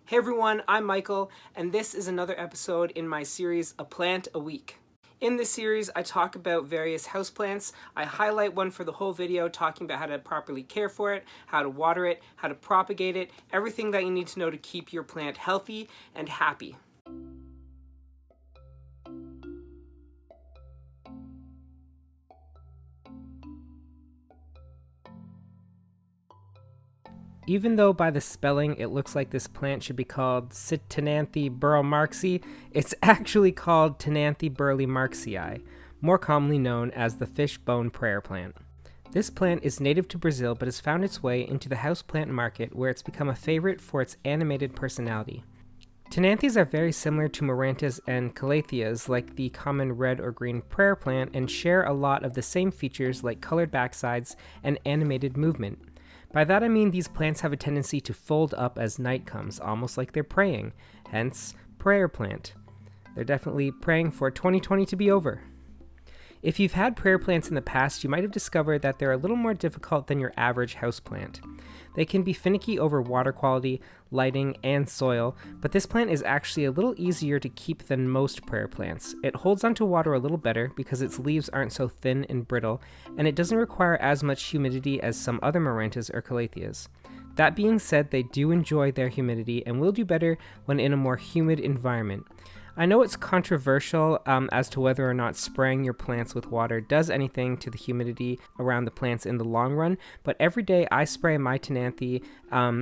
Hey everyone, I'm Michael, and this is another episode in my series, A Plant a Week. In this series, I talk about various houseplants. I highlight one for the whole video, talking about how to properly care for it, how to water it, how to propagate it, everything that you need to know to keep your plant healthy and happy. Even though by the spelling it looks like this plant should be called Ctenanthe burle-marxii, it's actually called Ctenanthe burle-marxii, more commonly known as the fishbone prayer plant. This plant is native to Brazil but has found its way into the houseplant market where it's become a favorite for its animated personality. Ctenanthes are very similar to Marantas and Calatheas, like the common red or green prayer plant, and share a lot of the same features like colored backsides and animated movement. By that I mean these plants have a tendency to fold up as night comes, almost like they're praying, hence prayer plant. They're definitely praying for 2020 to be over. If you've had prayer plants in the past, you might have discovered that they're a little more difficult than your average houseplant. They can be finicky over water quality, lighting, and soil, but this plant is actually a little easier to keep than most prayer plants. It holds onto water a little better because its leaves aren't so thin and brittle, and it doesn't require as much humidity as some other Marantas or Calatheas. That being said, they do enjoy their humidity and will do better when in a more humid environment. I know it's controversial as to whether or not spraying your plants with water does anything to the humidity around the plants in the long run, but every day I spray my Ctenanthe,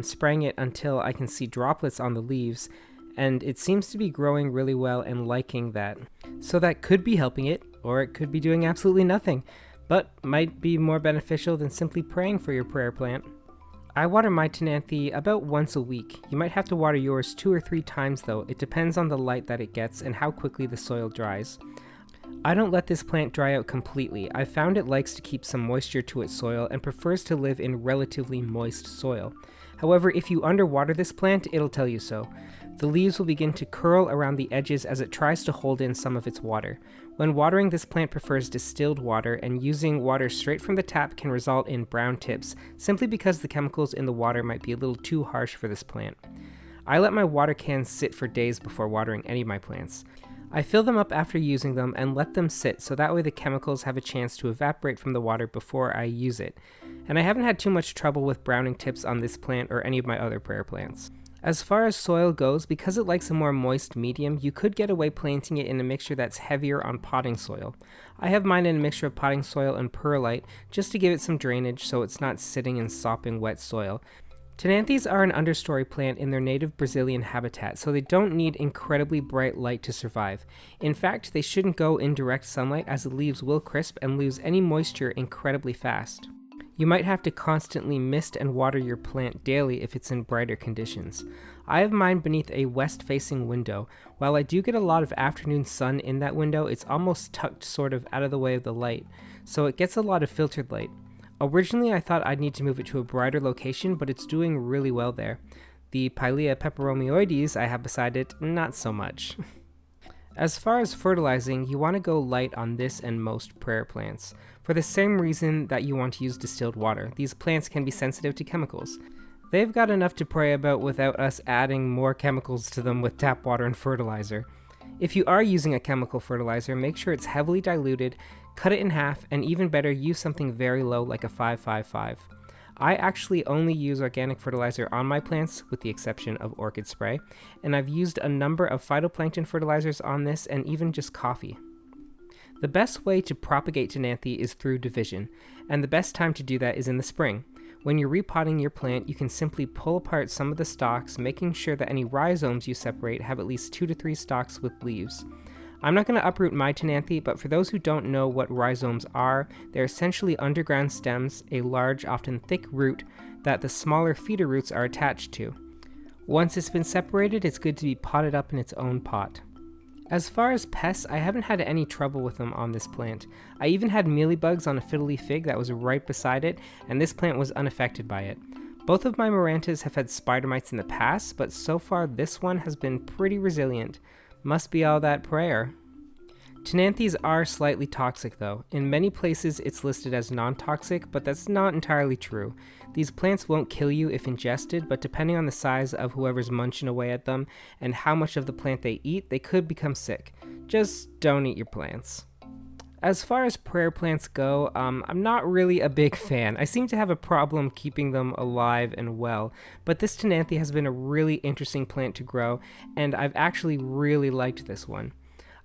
spraying it until I can see droplets on the leaves, and it seems to be growing really well and liking that. So that could be helping it, or it could be doing absolutely nothing, but might be more beneficial than simply praying for your prayer plant. I water my Ctenanthe about once a week. You might have to water yours 2 or 3 times though. It depends on the light that it gets and how quickly the soil dries. I don't let this plant dry out completely. I've found it likes to keep some moisture to its soil and prefers to live in relatively moist soil. However, if you underwater this plant, it'll tell you so. The leaves will begin to curl around the edges as it tries to hold in some of its water. When watering, this plant prefers distilled water, and using water straight from the tap can result in brown tips, simply because the chemicals in the water might be a little too harsh for this plant. I let my water cans sit for days before watering any of my plants. I fill them up after using them and let them sit so that way the chemicals have a chance to evaporate from the water before I use it. And I haven't had too much trouble with browning tips on this plant or any of my other prayer plants. As far as soil goes, because it likes a more moist medium, you could get away planting it in a mixture that's heavier on potting soil. I have mine in a mixture of potting soil and perlite just to give it some drainage so it's not sitting in sopping wet soil. Ctenanthes are an understory plant in their native Brazilian habitat, so they don't need incredibly bright light to survive. In fact, they shouldn't go in direct sunlight as the leaves will crisp and lose any moisture incredibly fast. You might have to constantly mist and water your plant daily if it's in brighter conditions. I have mine beneath a west-facing window. While I do get a lot of afternoon sun in that window, it's almost tucked sort of out of the way of the light, so it gets a lot of filtered light. Originally, I thought I'd need to move it to a brighter location, but it's doing really well there. The Pilea peperomioides I have beside it, not so much. As far as fertilizing, you want to go light on this and most prayer plants. For the same reason that you want to use distilled water, these plants can be sensitive to chemicals. They've got enough to pray about without us adding more chemicals to them with tap water and fertilizer. If you are using a chemical fertilizer, make sure it's heavily diluted, cut it in half, and even better, use something very low like a 5-5-5. I actually only use organic fertilizer on my plants, with the exception of orchid spray, and I've used a number of phytoplankton fertilizers on this and even just coffee. The best way to propagate Ctenanthe is through division, and the best time to do that is in the spring. When you're repotting your plant, you can simply pull apart some of the stalks, making sure that any rhizomes you separate have at least 2 to 3 stalks with leaves. I'm not going to uproot my Ctenanthe, but for those who don't know what rhizomes are, they're essentially underground stems, a large, often thick root that the smaller feeder roots are attached to. Once it's been separated, it's good to be potted up in its own pot. As far as pests, I haven't had any trouble with them on this plant. I even had mealybugs on a fiddly fig that was right beside it, and this plant was unaffected by it. Both of my Marantas have had spider mites in the past, but so far this one has been pretty resilient. Must be all that prayer. Ctenanthes are slightly toxic though. In many places it's listed as non-toxic, but that's not entirely true. These plants won't kill you if ingested, but depending on the size of whoever's munching away at them and how much of the plant they eat, they could become sick. Just don't eat your plants. As far as prayer plants go, I'm not really a big fan. I seem to have a problem keeping them alive and well, but this Ctenanthe has been a really interesting plant to grow, and I've actually really liked this one.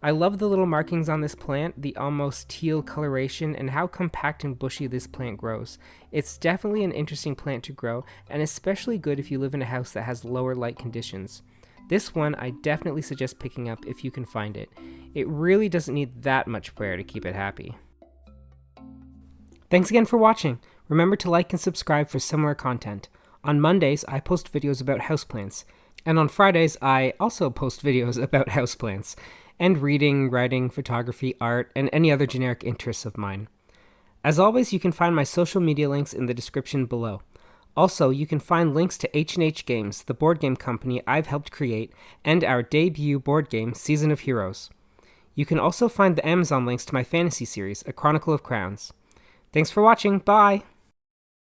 I love the little markings on this plant, the almost teal coloration, and how compact and bushy this plant grows. It's definitely an interesting plant to grow, and especially good if you live in a house that has lower light conditions. This one I definitely suggest picking up if you can find it. It really doesn't need that much prayer to keep it happy. Thanks again for watching. Remember to like and subscribe for similar content. On Mondays, I post videos about houseplants, and on Fridays, I also post videos about houseplants, and reading, writing, photography, art, and any other generic interests of mine. As always, you can find my social media links in the description below. Also, you can find links to H&H Games, the board game company I've helped create, and our debut board game, Season of Heroes. You can also find the Amazon links to my fantasy series, A Chronicle of Crowns. Thanks for watching, bye!